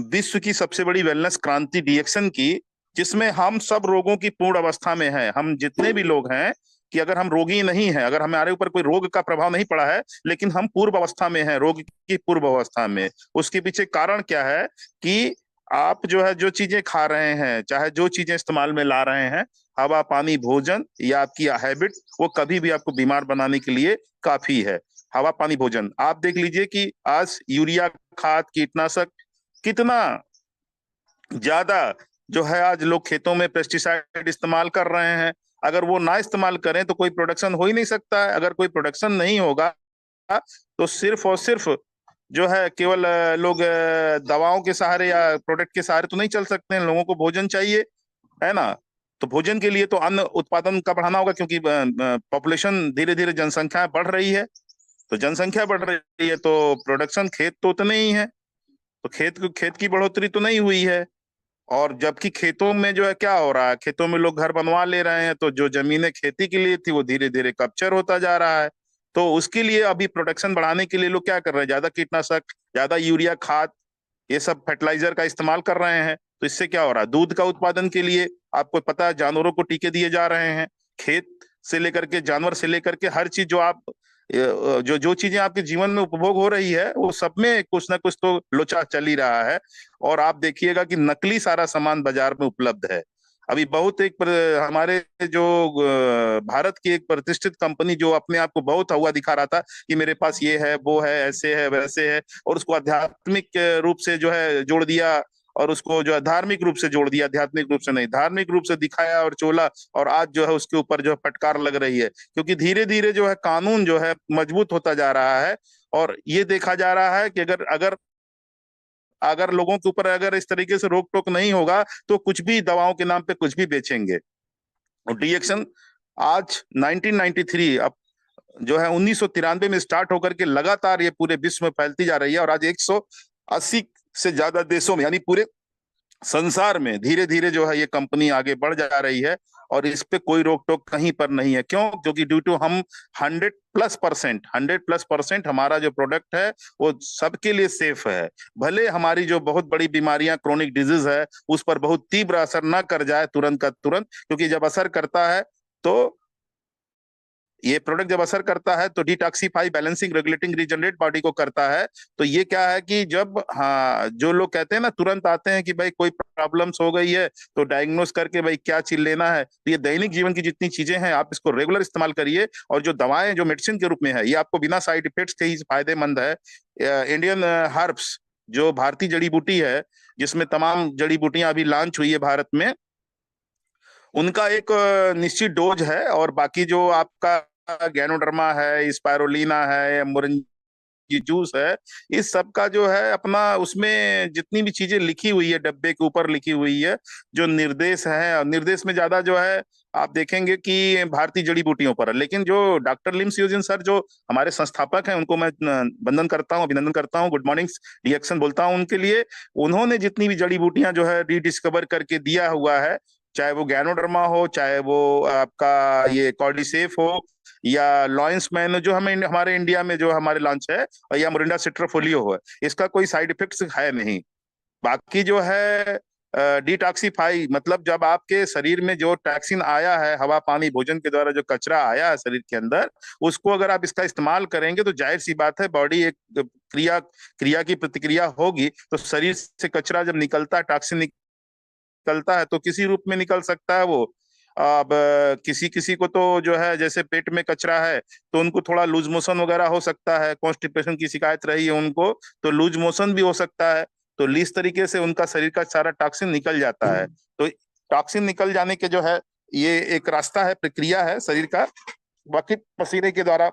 विश्व की सबसे बड़ी वेलनेस क्रांति डीएक्शन की, जिसमें हम सब रोगों की पूर्ण अवस्था में हैं। हम जितने भी लोग हैं, कि अगर हम रोगी नहीं हैं, अगर हमारे ऊपर कोई रोग का प्रभाव नहीं पड़ा है, लेकिन हम पूर्व अवस्था में हैं, रोग की पूर्व अवस्था में। उसके पीछे कारण क्या है कि आप जो है जो चीजें खा रहे हैं, चाहे जो चीजें इस्तेमाल में ला रहे हैं, हवा, पानी, भोजन या आपकी हैबिट, वो कभी भी आपको बीमार बनाने के लिए काफी है। हवा, पानी, भोजन। आप देख लीजिए कि आज यूरिया खाद, कीटनाशक कितना ज्यादा जो है आज लोग खेतों में पेस्टिसाइड इस्तेमाल कर रहे हैं। अगर वो ना इस्तेमाल करें तो कोई प्रोडक्शन हो ही नहीं सकता है। अगर कोई प्रोडक्शन नहीं होगा तो सिर्फ और सिर्फ जो है केवल लोग दवाओं के सहारे या प्रोडक्ट के सहारे तो नहीं चल सकते हैं। लोगों को भोजन चाहिए, है ना। तो भोजन के लिए तो अन्न उत्पादन का बढ़ाना होगा, क्योंकि पॉपुलेशन धीरे धीरे, जनसंख्या बढ़ रही है। तो जनसंख्या बढ़ रही है तो प्रोडक्शन, खेत तो उतने ही है, तो खेत की बढ़ोतरी तो नहीं हुई है। और जबकि खेतों में जो है क्या हो रहा है, खेतों में लोग घर बनवा ले रहे हैं, तो जो जमीनें खेती के लिए थी वो धीरे धीरे कब्जा होता जा रहा है। तो उसके लिए अभी प्रोडक्शन बढ़ाने के लिए लोग क्या कर रहे हैं, ज्यादा कीटनाशक, ज्यादा यूरिया खाद, ये सब फर्टिलाइजर का इस्तेमाल कर रहे हैं। तो इससे क्या हो रहा है, दूध का उत्पादन के लिए आपको पता है जानवरों को टीके दिए जा रहे हैं। खेत से लेकर के, जानवर से लेकर के, हर चीज जो आप जो जो चीजें आपके जीवन में उपभोग हो रही है, वो सब में कुछ ना कुछ तो लोचा चल ही रहा है। और आप देखिएगा कि नकली सारा सामान बाजार में उपलब्ध है। अभी बहुत हमारे जो भारत की एक प्रतिष्ठित कंपनी जो अपने आप को बहुत हुआ दिखा रहा था कि मेरे पास ये है, वो है, ऐसे है, वैसे है, और उसको आध्यात्मिक रूप से जो है जोड़ दिया, और उसको जो है धार्मिक रूप से जोड़ दिया, आध्यात्मिक रूप से नहीं, धार्मिक रूप से दिखाया और चोला। और आज जो है उसके ऊपर जो है फटकार लग रही है, क्योंकि धीरे धीरे जो है कानून जो है मजबूत होता जा रहा है। और ये देखा जा रहा है कि अगर अगर अगर लोगों के ऊपर अगर इस तरीके से रोक टोक नहीं होगा तो कुछ भी दवाओं के नाम पे कुछ भी बेचेंगे। और डीएक्शन आज 1993, अब जो है 1993 में स्टार्ट होकर के लगातार ये पूरे विश्व में फैलती जा रही है, और आज 180 से ज्यादा देशों में, यानी पूरे संसार में धीरे धीरे जो है ये कंपनी आगे बढ़ जा रही है। और इस पे कोई रोक टोक कहीं पर नहीं है। क्यों? क्योंकि ड्यू टू हम 100+% हमारा जो प्रोडक्ट है वो सबके लिए सेफ है। भले हमारी जो बहुत बड़ी बीमारियां, क्रोनिक डिजीज है, उस पर बहुत तीव्र असर ना कर जाए तुरंत का तुरंत, क्योंकि जब असर करता है तो ये प्रोडक्ट जब असर करता है तो detoxify, balancing, regulating, regenerate body को करता है। तो ये क्या है कि जब, हाँ, जो लोग कहते हैं ना, तुरंत आते हैं कि भाई कोई प्रॉब्लम्स हो गई है तो डायग्नोस करके भाई क्या चीज लेना है, तो ये दैनिक जीवन की जितनी चीजें हैं आप इसको रेगुलर इस्तेमाल करिए। और जो दवाएं जो मेडिसिन के रूप में है, ये आपको बिना साइड इफेक्ट्स के ही फायदेमंद है। इंडियन हर्ब्स, जो भारतीय जड़ी बूटी है, जिसमें तमाम जड़ी बूटियां अभी लॉन्च हुई है भारत में, उनका एक निश्चित डोज है। और बाकी जो आपका गैनोडर्मा है, स्पाइरोलिना है, मुरंजी जूस है, इस सब का जो है अपना, उसमें जितनी भी चीजें लिखी हुई है, डब्बे के ऊपर लिखी हुई है, जो निर्देश है, निर्देश में ज्यादा जो है आप देखेंगे कि भारतीय जड़ी बूटियों पर है। लेकिन जो डॉक्टर लिम स्यूजिन सर, जो हमारे संस्थापक हैं, उनको मैं वंदन करता हूँ, अभिनंदन करता हूँ, गुड मॉर्निंग रिएक्शन बोलता हूँ उनके लिए। उन्होंने जितनी भी जड़ी बूटियां जो है रीडिस्कवर करके दिया हुआ है, चाहे वो गैनोडर्मा हो, चाहे वो आपका ये कॉर्डिसेफ हो, या लॉयंस मैन जो हमें हमारे इंडिया में जो हमारे लॉन्च है, या मोरिंडा सिट्राफोलियो है, इसका कोई साइड इफेक्ट्स है नहीं। बाकी जो है डिटॉक्सिफाई, मतलब जब आपके शरीर में जो टॉक्सिन आया है, हवा, पानी, भोजन के द्वारा जो कचरा आया है शरीर के अंदर, उसको अगर आप इसका इस्तेमाल करेंगे तो जाहिर सी बात है बॉडी एक क्रिया क्रिया की प्रतिक्रिया होगी। तो शरीर से कचरा जब निकलता है, टॉक्सिन निकलता है, तो किसी रूप में निकल सकता है वो। अब किसी किसी को तो जो है जैसे पेट में कचरा है तो उनको थोड़ा लूज मोशन वगैरह हो सकता है, कॉन्स्टिपेशन की शिकायत रही है उनको, तो लूज मोशन भी हो सकता है। तो इस तरीके से उनका शरीर का सारा टॉक्सिन निकल जाता है। तो टॉक्सिन निकल जाने के जो है ये एक रास्ता है, प्रक्रिया है शरीर का। बाकी पसीने के द्वारा,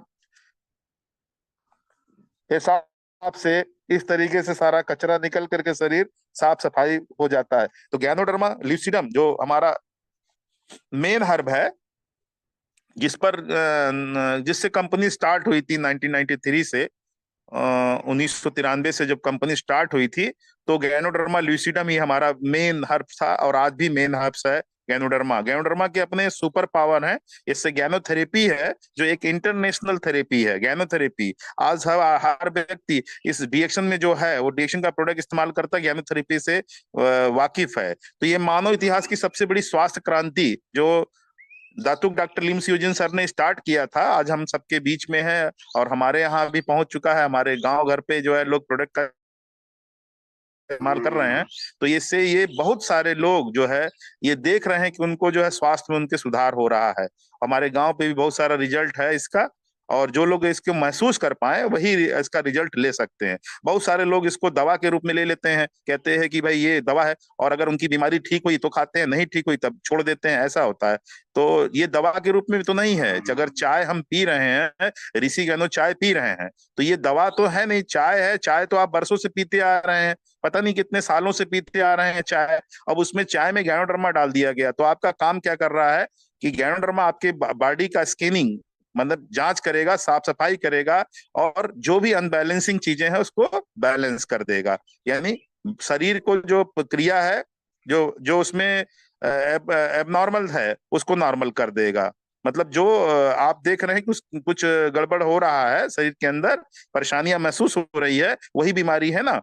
पेशाब से, इस तरीके से सारा कचरा निकल करके शरीर साफ सफाई हो जाता है। तो गैनोडर्मा ल्यूसिडम जो हमारा मेन हर्ब है, जिससे कंपनी स्टार्ट हुई थी 1993 से, 1993 से जब कंपनी स्टार्ट हुई थी, तो गैनोडर्मा ल्यूसिडम ही हमारा मेन हर्ब था और आज भी मेन हर्ब्स है। गैनोडर्मा, गैनोडर्मा के अपने सुपर पावर हैं। इससे गैनोथेरेपी है जो एक इंटरनेशनल थेरेपी है, गैनोथेरेपी। आज हर व्यक्ति इस डीएक्शन में जो है वो डीएक्शन का प्रोडक्ट इस्तेमाल करता है, गैनोथेरेपी से वाकिफ है। तो ये मानव इतिहास की सबसे बड़ी स्वास्थ्य क्रांति जो दातुक डॉक्टर लिम स्यूजन सर ने स्टार्ट किया था, आज हम सबके बीच में है और हमारे यहाँ भी पहुंच चुका है। हमारे गांव घर पे जो है लोग प्रोडक्ट का इस्तेमाल कर रहे हैं। तो इससे ये बहुत सारे लोग जो है ये देख रहे हैं कि उनको जो है स्वास्थ्य में उनके सुधार हो रहा है। हमारे गांव पे भी बहुत सारा रिजल्ट है इसका, और जो लोग इसको महसूस कर पाए वही इसका रिजल्ट ले सकते हैं। बहुत सारे लोग इसको दवा के रूप में ले लेते हैं, कहते हैं कि भाई ये दवा है, और अगर उनकी बीमारी ठीक हुई तो खाते हैं, नहीं ठीक हुई तब छोड़ देते हैं, ऐसा होता है। तो ये दवा के रूप में भी तो नहीं है। अगर चाय हम पी रहे हैं, ऋषि गनो चाय पी रहे हैं, तो ये दवा तो है नहीं, चाय है। चाय तो आप बरसों से पीते आ रहे हैं, पता नहीं कितने सालों से पीते आ रहे हैं चाय। अब उसमें चाय में गैनोडर्मा डाल दिया गया, तो आपका काम क्या कर रहा है कि गैनोडर्मा आपके बॉडी का स्कैनिंग मतलब जांच करेगा, साफ सफाई करेगा, और जो भी अनबैलेंसिंग चीजें हैं उसको बैलेंस कर देगा। यानी शरीर को जो क्रिया है, जो जो उसमें एबनॉर्मल है उसको नॉर्मल कर देगा। मतलब जो आप देख रहे हैं कि कुछ गड़बड़ हो रहा है शरीर के अंदर, परेशानियां महसूस हो रही है, वही बीमारी है ना।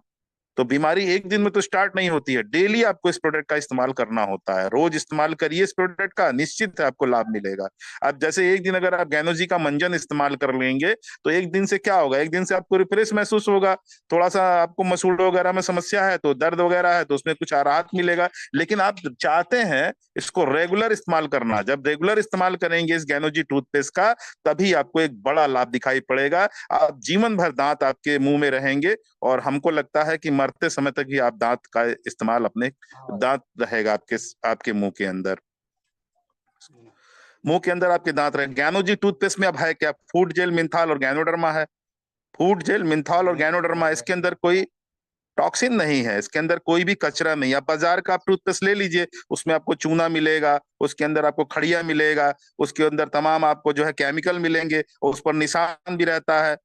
तो बीमारी एक दिन में तो स्टार्ट नहीं होती है, डेली आपको इस प्रोडक्ट का इस्तेमाल करना होता है। रोज इस्तेमाल करिए इस प्रोडक्ट का, निश्चित है आपको लाभ मिलेगा। अब जैसे एक दिन अगर आप गैनोजी का मंजन इस्तेमाल कर लेंगे तो एक दिन से क्या होगा, एक दिन से आपको रिफ्रेश महसूस होगा। थोड़ा सा आपको मसूड़ों वगैरह में समस्या है तो दर्द वगैरह है तो उसमें कुछ राहत मिलेगा। लेकिन आप चाहते हैं इसको रेगुलर इस्तेमाल करना, जब रेगुलर इस्तेमाल करेंगे इस गैनोजी टूथपेस्ट का, तभी आपको एक बड़ा लाभ दिखाई पड़ेगा। आप जीवन भर दांत आपके मुंह में रहेंगे, और हमको लगता है कि मरते समय तक भी आप दांत का इस्तेमाल अपने दांत रहेगा आपके आपके मुंह के अंदर, मुंह के अंदर आपके दांत रहे। गैनोजी टूथपेस्ट में अब है क्या, फूड जेल, मिंथाल और गैनोडर्मा है। फूड जेल, मिंथाल और गैनोडर्मा, इसके अंदर कोई टॉक्सिन नहीं है, इसके अंदर कोई भी कचरा नहीं। आप बाजार का आप टूथपेस्ट ले लीजिए, उसमें आपको चूना मिलेगा, उसके अंदर आपको खड़िया मिलेगा, उसके अंदर तमाम आपको जो है केमिकल मिलेंगे, और उस पर निशान भी रहता है।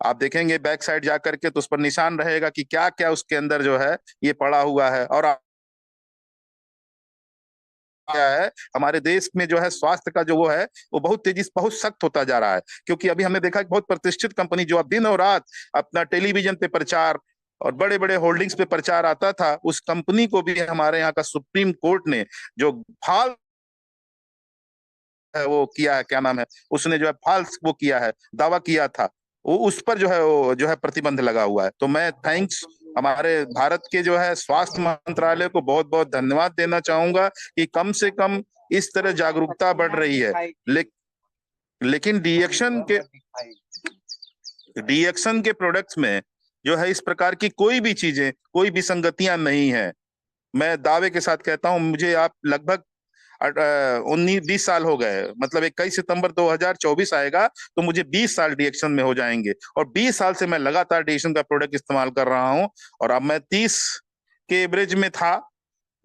आप देखेंगे बैक साइड जा करके तो उस पर निशान रहेगा कि क्या क्या उसके अंदर जो है ये पड़ा हुआ है। और क्या है, हमारे देश में जो है स्वास्थ्य का जो वो है वो बहुत तेजी से बहुत सख्त होता जा रहा है। क्योंकि अभी हमने देखा कि बहुत प्रतिष्ठित कंपनी जो अब दिन और रात अपना टेलीविजन पे प्रचार और बड़े बड़े होल्डिंग्स पे प्रचार आता था, उस कंपनी को भी हमारे यहाँ का सुप्रीम कोर्ट ने जो फाल है वो किया है, क्या नाम है, उसने जो है फॉल्स वो किया है, दावा किया था, वो उस पर जो है वो जो है प्रतिबंध लगा हुआ है। तो मैं थैंक्स हमारे भारत के जो है स्वास्थ्य मंत्रालय को बहुत बहुत धन्यवाद देना चाहूंगा कि कम से कम इस तरह जागरूकता बढ़ रही है। लेकिन डीएक्शन के प्रोडक्ट्स में जो है इस प्रकार की कोई भी चीजें, कोई विसंगतियां नहीं है। मैं दावे के साथ कहता हूं, मुझे आप लगभग 19-20 साल हो गए, मतलब 21 सितंबर 2024 आएगा तो मुझे 20 साल डीएक्शन में हो जाएंगे, और 20 साल से मैं लगातार डीएक्शन का प्रोडक्ट इस्तेमाल कर रहा हूं। और अब मैं 30 के एवरेज में था,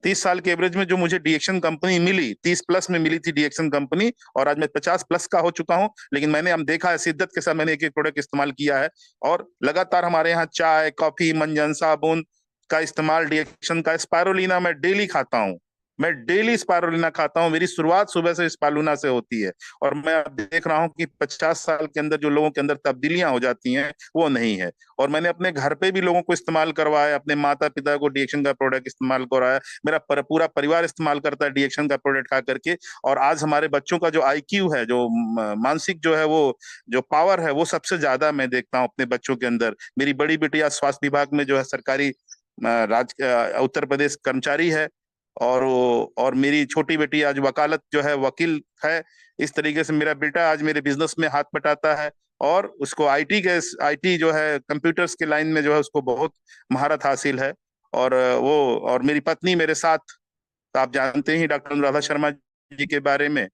30 साल के एवरेज में जो मुझे डीएक्शन कंपनी मिली, 30 प्लस में मिली थी डीएक्शन कंपनी, और आज मैं 50 प्लस का हो चुका हूं। लेकिन मैंने हम देखा है शिद्दत के साथ मैंने एक एक प्रोडक्ट इस्तेमाल किया है, और लगातार हमारे यहाँ चाय, कॉफी, मंजन, साबुन का इस्तेमाल, डीएक्शन का, स्पायरुलिना मैं डेली खाता हूँ। मैं डेली स्पायरुलिना खाता हूँ, मेरी शुरुआत सुबह से स्पायरुलिना से होती है। और मैं अब देख रहा हूँ कि 50 साल के अंदर जो लोगों के अंदर तब्दीलियां हो जाती हैं वो नहीं है। और मैंने अपने घर पे भी लोगों को इस्तेमाल करवाया, अपने माता पिता को डीएक्शन का प्रोडक्ट इस्तेमाल कराया, मेरा पूरा परिवार इस्तेमाल करता है डीएक्शन का प्रोडक्ट खा करके। और आज हमारे बच्चों का जो आईक्यू है, जो मानसिक जो है वो जो पावर है, वो सबसे ज्यादा मैं देखता हूँ अपने बच्चों के अंदर। मेरी बड़ी बेटी स्वास्थ्य विभाग में जो है सरकारी उत्तर प्रदेश कर्मचारी है, और मेरी छोटी बेटी आज वकालत जो है वकील है। इस तरीके से मेरा बेटा आज मेरे बिजनेस में हाथ बटाता है, और उसको आईटी जो है कंप्यूटर्स के लाइन में जो है उसको बहुत महारत हासिल है। और और मेरी पत्नी मेरे साथ, तो आप जानते ही डॉक्टर अनुराधा शर्मा जी के बारे में,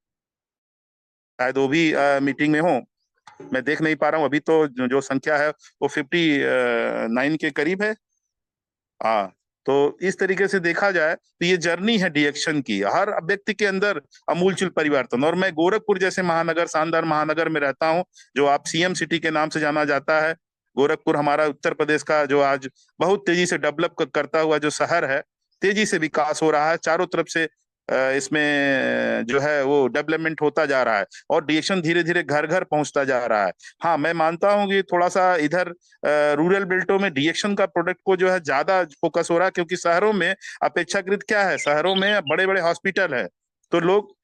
शायद वो भी मीटिंग में हो, मैं देख नहीं पा रहा हूँ अभी। तो जो संख्या है वो 59 के करीब है। हाँ, तो इस तरीके से देखा जाए तो ये जर्नी है डीएक्शन की, हर व्यक्ति के अंदर अमूलचूल परिवर्तन। और मैं गोरखपुर जैसे महानगर, शानदार महानगर में रहता हूँ, जो आप सीएम सिटी के नाम से जाना जाता है। गोरखपुर हमारा उत्तर प्रदेश का जो आज बहुत तेजी से डेवलप करता हुआ जो शहर है, तेजी से विकास हो रहा है चारों तरफ से। इसमें जो है वो डेवलपमेंट होता जा रहा है और डीएक्शन धीरे धीरे घर घर पहुंचता जा रहा है। हाँ, मैं मानता हूँ कि थोड़ा सा इधर रूरल बेल्टों में डीएक्शन का प्रोडक्ट को जो है ज्यादा फोकस हो रहा है, क्योंकि शहरों में अपेक्षाकृत क्या है, शहरों में बड़े बड़े हॉस्पिटल है, तो लोग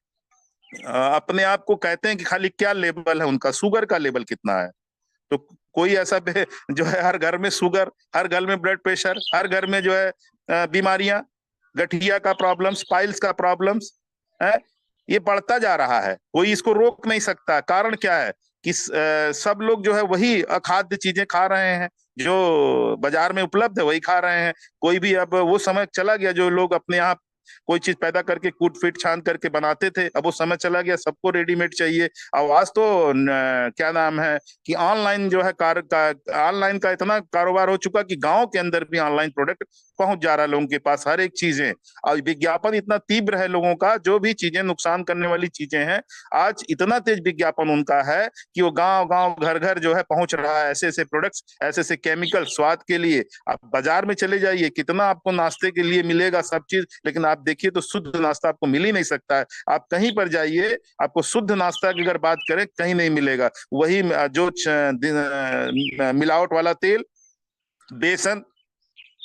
अपने आप को कहते हैं कि खाली क्या लेवल है उनका, शुगर का लेवल कितना है। तो कोई ऐसा जो है हर घर में शुगर, हर घर में ब्लड प्रेशर, हर घर में जो है बीमारियां, गठिया का प्रॉब्लम्स, पाइल्स का प्रॉब्लम्स है, ये बढ़ता जा रहा है। कोई इसको रोक नहीं सकता। कारण क्या है कि सब लोग जो है वही अखाद्य चीजें खा रहे हैं, जो बाजार में उपलब्ध है वही खा रहे हैं। कोई भी, अब वो समय चला गया जो लोग अपने यहाँ कोई चीज पैदा करके कूट फीट छान करके बनाते थे, अब वो समय चला गया, सबको रेडीमेड चाहिए। आवाज तो क्या नाम है कि ऑनलाइन जो है ऑनलाइन का इतना कारोबार हो चुका कि गांव के अंदर भी ऑनलाइन प्रोडक्ट पहुंच जा रहा है लोगों के पास, हर एक चीजें। और विज्ञापन इतना तीव्र है लोगों का, जो भी चीजें नुकसान करने वाली चीजें हैं, आज इतना तेज विज्ञापन उनका है कि वो गांव गांव घर घर जो है पहुंच रहा है। ऐसे ऐसे प्रोडक्ट्स, ऐसे ऐसे केमिकल स्वाद के लिए। आप बाजार में चले जाइए, कितना आपको नाश्ते के लिए मिलेगा सब चीज, लेकिन आप देखिए तो शुद्ध नाश्ता आपको मिल ही नहीं सकता है। आप कहीं पर जाइए, आपको शुद्ध नाश्ता की अगर बात करें कहीं नहीं मिलेगा। वही जो मिलावट वाला तेल, बेसन,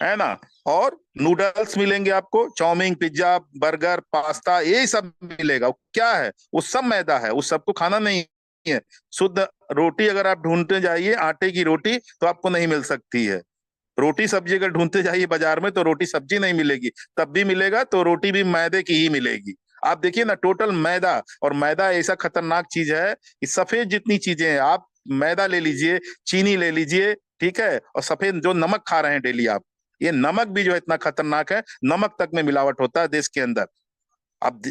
है ना, और नूडल्स मिलेंगे आपको, चाउमीन, पिज्जा, बर्गर, पास्ता, यही सब मिलेगा। वो क्या है, वो सब मैदा है, उस सबको खाना नहीं है। शुद्ध रोटी अगर आप ढूंढते जाइए, आटे की रोटी, तो आपको नहीं मिल सकती है। रोटी सब्जी अगर ढूंढते जाइए बाजार में, तो रोटी सब्जी नहीं मिलेगी, तब भी मिलेगा तो रोटी भी मैदे की ही मिलेगी। आप देखिए ना, टोटल मैदा। और मैदा ऐसा खतरनाक चीज है कि सफेद जितनी चीजें हैं, आप मैदा ले लीजिए, चीनी ले लीजिए, ठीक है, और सफेद जो नमक खा रहे हैं डेली आप, ये नमक भी जो है इतना खतरनाक है, नमक तक में मिलावट होता है देश के अंदर। अब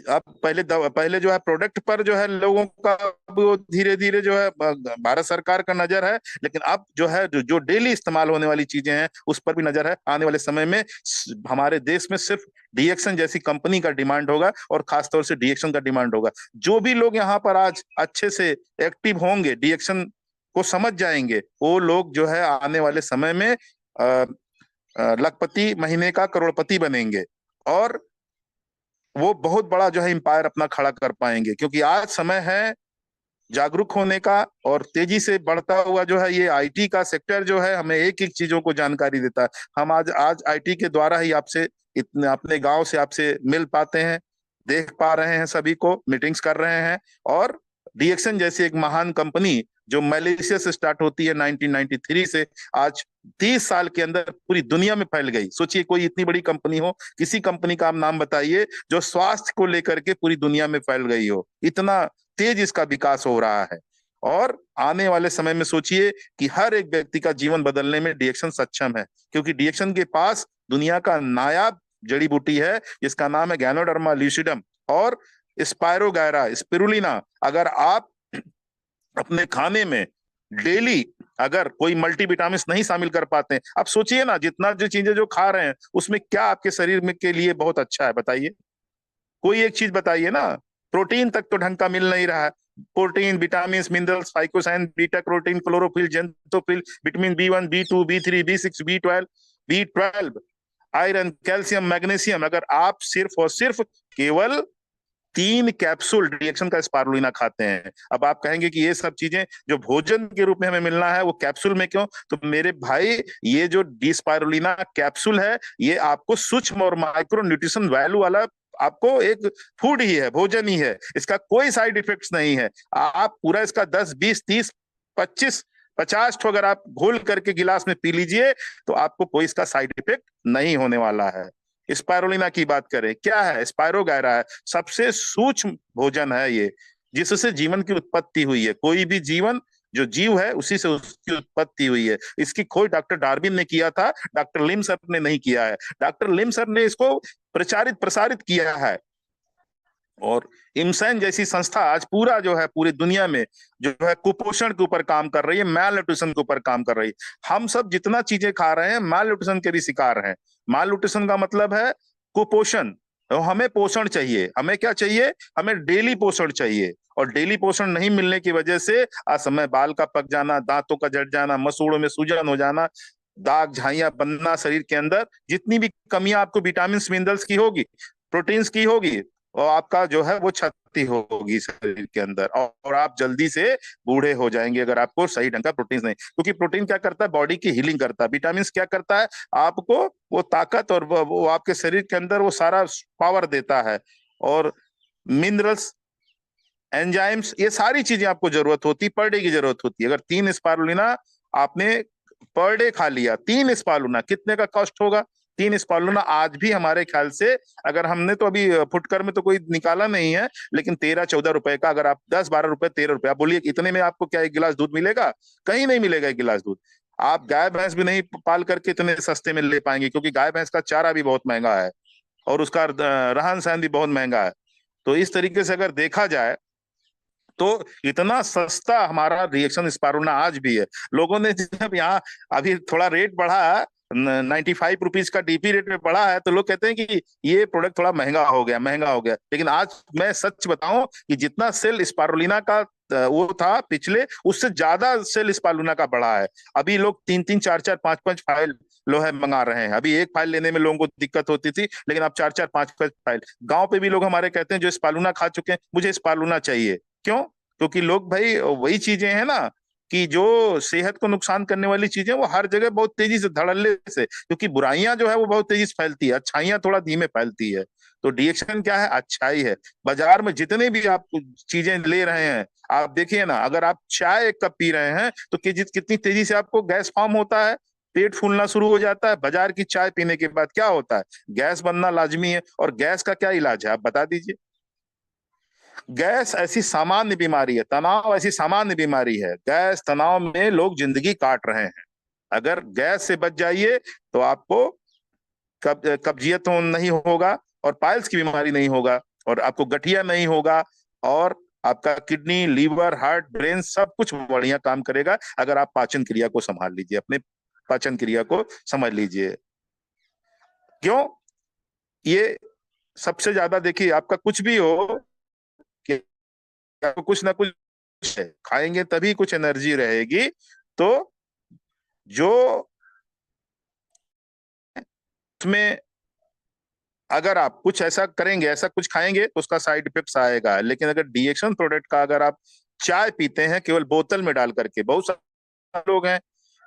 पहले जो है प्रोडक्ट पर जो है लोगों का, वो धीरे धीरे जो है भारत सरकार का नजर है, लेकिन अब जो है जो डेली इस्तेमाल होने वाली चीजें हैं उस पर भी नजर है। आने वाले समय में हमारे देश में सिर्फ डीएक्शन जैसी कंपनी का डिमांड होगा, और खासतौर से डीएक्शन का डिमांड होगा। जो भी लोग यहाँ पर आज अच्छे से एक्टिव होंगे, डीएक्शन को समझ जाएंगे, वो लोग जो है आने वाले समय में लखपति महीने का करोड़पति बनेंगे, और वो बहुत बड़ा जो है एम्पायर अपना खड़ा कर पाएंगे। क्योंकि आज समय है जागरूक होने का, और तेजी से बढ़ता हुआ जो है ये आईटी का सेक्टर जो है, हमें एक एक चीजों को जानकारी देता है। हम आज आज आईटी के द्वारा ही आपसे इतने अपने गांव से आपसे मिल पाते हैं, देख पा रहे हैं, सभी को मीटिंग्स कर रहे हैं। और डीएक्सन जैसी एक महान कंपनी जो मलेशिया से स्टार्ट होती है 1993 से, आज 30 साल के अंदर पूरी दुनिया में फैल गई। सोचिए, कोई इतनी बड़ी कंपनी हो, किसी कंपनी का आप नाम बताइए जो स्वास्थ्य को लेकर के पूरी दुनिया में फैल गई हो। इतना तेज इसका विकास हो रहा है। और आने वाले समय में सोचिए कि हर एक व्यक्ति का जीवन बदलने में डीएक्शन सक्षम है, क्योंकि डीएक्शन के पास दुनिया का नायाब जड़ी बूटी है जिसका नाम है गैनोडर्मा ल्यूसिडम और स्पायरोगायरा स्पिरुलिना। अगर आप अपने खाने में डेली अगर कोई मल्टीविटामिन नहीं शामिल कर पाते हैं, आप सोचिए ना, जितना जो चीजें जो खा रहे हैं उसमें क्या आपके शरीर में के लिए बहुत अच्छा है, बताइए। कोई एक चीज बताइए ना। प्रोटीन तक तो ढंग का मिल नहीं रहा है। Protein, vitamin, minerals, phycocyanin, beta carotene, chlorophyll, xanthophyll, vitamin B 1, B 2, B 3, B 6, B 12, iron, calcium, magnesium, अगर आप सिर्फ और सिर्फ केवल 3 कैप्सूल रिएक्शन का स्पारुलिना खाते हैं। अब आप कहेंगे कि ये सब चीजें जो भोजन के रूप में हमें मिलना है वो कैप्सूल में क्यों? तो मेरे भाई, ये जो डी स्पारुलिना कैप्सूल है, ये आपको सूक्ष्म और माइक्रो न्यूट्रिशन वैल्यू वाला आपको एक फूड ही है, भोजन ही है। इसका कोई साइड इफेक्ट्स नहीं है। आप पूरा इसका 10, 20, 30, 25, 50 तो अगर आप घोल करके गिलास में पी लीजिए, तो आपको कोई इसका साइड इफेक्ट नहीं होने वाला है। स्पायरुलिना की बात करें, क्या है? स्पायरोगायरा है, सबसे सूक्ष्म भोजन है ये, जिससे जीवन की उत्पत्ति हुई है। कोई भी जीवन जो जीव है उसी से उसकी उत्पत्ति हुई है। इसकी खोज डॉक्टर डार्विन ने किया था, डॉक्टर लिम सर ने नहीं किया है। डॉक्टर लिम सर ने इसको प्रचारित प्रसारित किया है। और इमसैन जैसी संस्था आज पूरा जो है पूरी दुनिया में जो है कुपोषण के ऊपर काम कर रही है, माल न्यूट्रिशन के ऊपर काम कर रही है। हम सब जितना चीजें खा रहे हैं माल न्यूट्रिशन के भी शिकार हैं। माल न्यूट्रिशन का मतलब है कुपोषण। तो हमें पोषण चाहिए, हमें क्या चाहिए? हमें डेली पोषण चाहिए। और डेली पोषण नहीं मिलने की वजह से असमय बाल का पक जाना, दांतों का झड़ जाना, मसूड़ों में सूजन हो जाना, दाग झाइयां बनना, शरीर के अंदर जितनी भी कमियां आपको विटामिन मिनरल्स की होगी, प्रोटीन्स की होगी, और आपका जो है वो क्षति होगी शरीर के अंदर, और आप जल्दी से बूढ़े हो जाएंगे अगर आपको सही ढंग का प्रोटीन नहीं। क्योंकि प्रोटीन क्या करता है, बॉडी की हीलिंग करता है। विटामिन क्या करता है, आपको वो ताकत और वो आपके शरीर के अंदर वो सारा पावर देता है। और मिनरल्स, एंजाइम्स, ये सारी चीजें आपको जरूरत होती, पर डे की जरूरत होती है। अगर 3 स्पारुलिना आपने पर डे खा लिया, 3 स्पारुलिना कितने का कॉस्ट होगा? 3 स्पारुलिना आज भी हमारे ख्याल से, अगर हमने तो अभी फुटकर में तो कोई निकाला नहीं है, लेकिन 13-14 रुपए का, अगर आप 10-12 रुपए 13 रुपए, आप बोलिए इतने में आपको क्या 1 गिलास दूध मिलेगा? कहीं नहीं मिलेगा 1 गिलास दूध। आप गाय भैंस भी नहीं पाल करके इतने सस्ते में ले पाएंगे, क्योंकि गाय भैंस का चारा भी बहुत महंगा है और उसका रहन सहन भी बहुत महंगा है। तो इस तरीके से अगर देखा जाए तो इतना सस्ता हमारा रिएक्शन स्पारुलिना आज भी है। लोगों ने जब यहाँ अभी थोड़ा रेट बढ़ा है, 95 रुपीज का डीपी रेट में बढ़ा है, तो लोग कहते हैं कि ये प्रोडक्ट थोड़ा महंगा हो गया, महंगा हो गया। लेकिन आज मैं सच बताऊं कि जितना सेल स्पारुलिना का वो था पिछले, उससे ज्यादा सेल स्पारुलिना का बढ़ा है। अभी लोग 3-3, 4-4, 5-5 फाइल लो है मंगा रहे हैं। अभी एक फाइल लेने में लोगों को दिक्कत होती थी, लेकिन अब 4-4, 5-5 फाइल। गांव पे भी लोग हमारे कहते हैं जो स्पारुलिना खा चुके हैं, मुझे स्पारुलिना चाहिए। क्यों? क्योंकि लोग भाई वही चीजें हैं ना, कि जो सेहत को नुकसान करने वाली चीजें वो हर जगह बहुत तेजी से, धड़ल्ले से, क्योंकि बुराइयां जो है वो बहुत तेजी से फैलती है, अच्छाइयां थोड़ा धीमे फैलती है। तो डीएक्शन क्या है? अच्छाई है। बाजार में जितने भी आप चीजें ले रहे हैं, आप देखिए ना, अगर आप चाय 1 कप पी रहे हैं तो कितनी तेजी से आपको गैस फॉर्म होता है, पेट फूलना शुरू हो जाता है। बाजार की चाय पीने के बाद क्या होता है? गैस बनना लाजमी है। और गैस का क्या इलाज है, आप बता दीजिए। गैस ऐसी सामान्य बीमारी है, तनाव ऐसी सामान्य बीमारी है, गैस तनाव में लोग जिंदगी काट रहे हैं। अगर गैस से बच जाइए तो आपको कब्जियत नहीं होगा, और पाइल्स की बीमारी नहीं होगा, और आपको गठिया नहीं होगा, और आपका किडनी, लीवर, हार्ट, ब्रेन सब कुछ बढ़िया काम करेगा, अगर आप पाचन क्रिया को संभाल लीजिए, अपने पाचन क्रिया को समझ लीजिए। क्यों? ये सबसे ज्यादा, देखिए आपका कुछ भी हो, कि आपको कुछ ना कुछ है, खाएंगे तभी कुछ एनर्जी रहेगी। तो जो उसमें अगर आप कुछ ऐसा करेंगे, ऐसा कुछ खाएंगे तो उसका साइड इफेक्ट्स आएगा। लेकिन अगर डीएक्शन प्रोडक्ट का, अगर आप चाय पीते हैं केवल बोतल में डाल करके, बहुत सारे लोग हैं,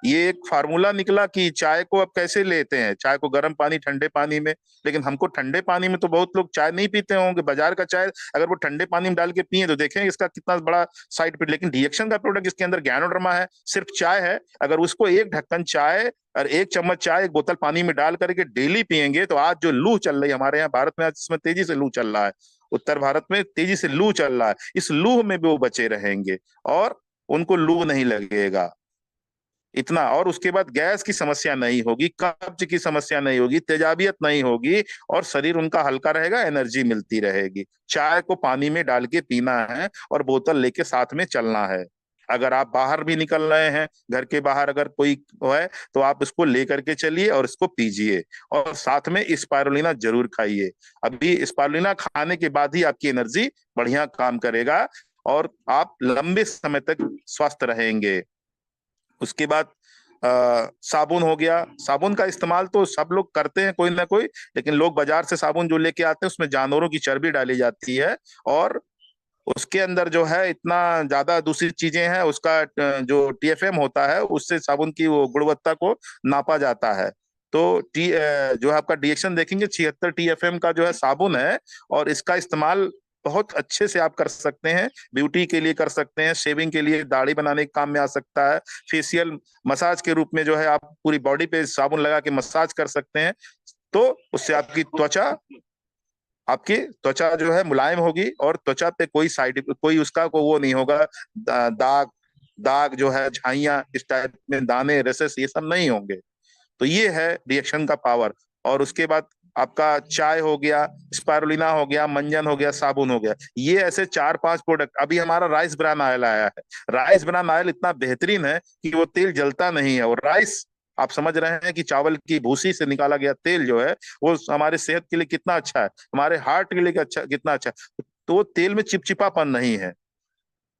ये एक फार्मूला निकला कि चाय को अब कैसे लेते हैं, चाय को गर्म पानी, ठंडे पानी में। लेकिन हमको ठंडे पानी में तो बहुत लोग चाय नहीं पीते होंगे, बाजार का चाय अगर वो ठंडे पानी में डाल के पिए तो देखेंगे इसका कितना बड़ा साइड इफेक्ट। लेकिन डीएक्शन का प्रोडक्ट, जिसके अंदर ज्ञानोडर्मा है, सिर्फ चाय है, अगर उसको 1 ढक्कन चाय और 1 चम्मच चाय 1 बोतल पानी में डाल करके डेली पियेंगे, तो आज जो लू चल रही है हमारे यहाँ भारत में, आज इसमें तेजी से लू चल रहा है, उत्तर भारत में तेजी से लू चल रहा है, इस लू में भी वो बचे रहेंगे और उनको लू नहीं लगेगा इतना। और उसके बाद गैस की समस्या नहीं होगी, कब्ज की समस्या नहीं होगी, तेजाबियत नहीं होगी, और शरीर उनका हल्का रहेगा, एनर्जी मिलती रहेगी। चाय को पानी में डाल के पीना है और बोतल लेके साथ में चलना है। अगर आप बाहर भी निकल रहे हैं, घर के बाहर अगर कोई है, तो आप इसको लेकर के चलिए और इसको पीजिए, और साथ में स्पारुलिना जरूर खाइए। अभी स्पारुलिना खाने के बाद ही आपकी एनर्जी बढ़िया काम करेगा और आप लंबे समय तक स्वस्थ रहेंगे। उसके बाद साबुन हो गया। साबुन का इस्तेमाल तो सब लोग करते हैं कोई ना कोई, लेकिन लोग बाजार से साबुन जो लेके आते हैं उसमें जानवरों की चर्बी डाली जाती है, और उसके अंदर जो है इतना ज्यादा दूसरी चीजें हैं, उसका जो टीएफएम होता है उससे साबुन की वो गुणवत्ता को नापा जाता है। तो जो है आपका डीएक्शन देखेंगे 76 टीएफएम का जो है साबुन है, और इसका इस्तेमाल बहुत अच्छे से आप कर सकते हैं। ब्यूटी के लिए कर सकते हैं, शेविंग के लिए, दाढ़ी बनाने के काम में आ सकता है, फेशियल मसाज के रूप में जो है आप पूरी बॉडी पे साबुन लगा के मसाज कर सकते हैं। तो उससे आपकी त्वचा जो है मुलायम होगी, और त्वचा पे कोई उसका को वो नहीं होगा, दाग दाग जो है, झाइयां इस टाइप में, दाने, रेसेस, ये सब नहीं होंगे। तो ये है रिएक्शन का पावर। और उसके बाद आपका चाय हो गया, स्पारुलिना हो गया, मंजन हो गया, साबुन हो गया, ये ऐसे 4-5 प्रोडक्ट। अभी हमारा राइस ब्रान ऑयल आया है। राइस ब्रान ऑयल इतना बेहतरीन है कि वो तेल जलता नहीं है। और राइस, आप समझ रहे हैं कि चावल की भूसी से निकाला गया तेल जो है वो हमारे सेहत के लिए कितना अच्छा है, हमारे हार्ट के लिए अच्छा, कितना अच्छा है। तो वो तेल में चिपचिपापन नहीं है।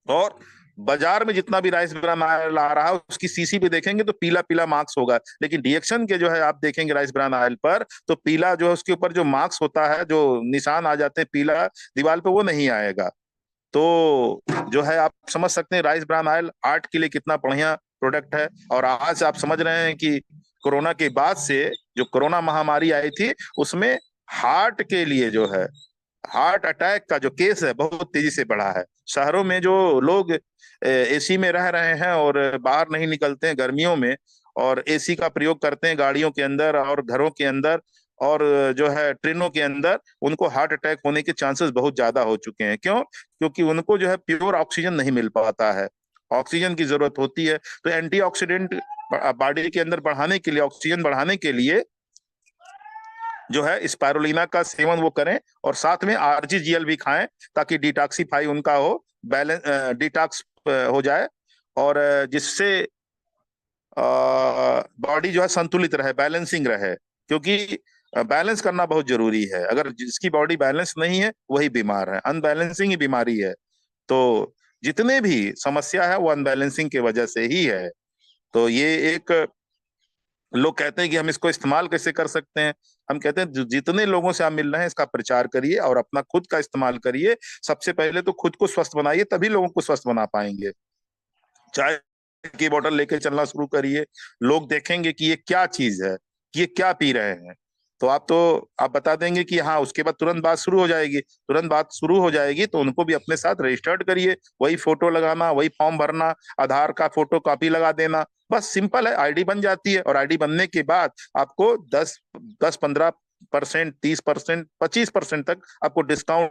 और बाजार में जितना भी राइस ब्रान ऑयल आ रहा है उसकी सीसी पे देखेंगे तो पीला पीला मार्क्स होगा, लेकिन डीएक्शन के जो है आप देखेंगे राइस ब्रान ऑयल पर तो पीला जो है उसके ऊपर जो मार्क्स होता है, जो निशान आ जाते हैं पीला दीवार पे, वो नहीं आएगा। तो जो है आप समझ सकते हैं राइस ब्रान ऑयल आर्ट के लिए कितना बढ़िया प्रोडक्ट है। और आज आप समझ रहे हैं कि कोरोना के बाद से जो कोरोना महामारी आई थी उसमें हार्ट के लिए जो है, हार्ट अटैक का जो केस है बहुत तेजी से बढ़ा है। शहरों में जो लोग एसी में रह रहे हैं और बाहर नहीं निकलते हैं गर्मियों में, और एसी का प्रयोग करते हैं गाड़ियों के अंदर और घरों के अंदर और जो है ट्रेनों के अंदर, उनको हार्ट अटैक होने के चांसेस बहुत ज्यादा हो चुके हैं। क्यों? क्योंकि उनको जो है प्योर ऑक्सीजन नहीं मिल पाता है, ऑक्सीजन की जरूरत होती है। तो एंटीऑक्सीडेंट बॉडी के अंदर बढ़ाने के लिए, ऑक्सीजन बढ़ाने के लिए जो है स्पाइरुलिना का सेवन वो करें, और साथ में आरजीजीएल भी खाएं ताकि डिटॉक्सिफाई उनका हो, बैलेंस डिटॉक्स हो जाए, और जिससे बॉडी जो है संतुलित रहे, बैलेंसिंग रहे। क्योंकि बैलेंस करना बहुत जरूरी है, अगर जिसकी बॉडी बैलेंस नहीं है वही बीमार है, अनबैलेंसिंग ही बीमारी है। तो जितने भी समस्या है वो अनबैलेंसिंग की वजह से ही है। तो ये एक, लोग कहते हैं कि हम इसको इस्तेमाल कैसे कर सकते हैं, हम कहते हैं जितने लोगों से आप मिल रहे हैं इसका प्रचार करिए और अपना खुद का इस्तेमाल करिए। सबसे पहले तो खुद को स्वस्थ बनाइए, तभी लोगों को स्वस्थ बना पाएंगे। चाय की बोतल लेके चलना शुरू करिए, लोग देखेंगे कि ये क्या चीज है, कि ये क्या पी रहे हैं, तो आप बता देंगे कि हाँ, उसके बाद तुरंत बात शुरू हो जाएगी। तुरंत बात शुरू हो जाएगी तो उनको भी अपने साथ रजिस्टर्ड करिए, वही फोटो लगाना, वही फॉर्म भरना, आधार का फोटो कॉपी लगा देना, बस सिंपल है, आईडी बन जाती है। और आईडी बनने के बाद आपको 10, 15%, 30%, 25% तक आपको डिस्काउंट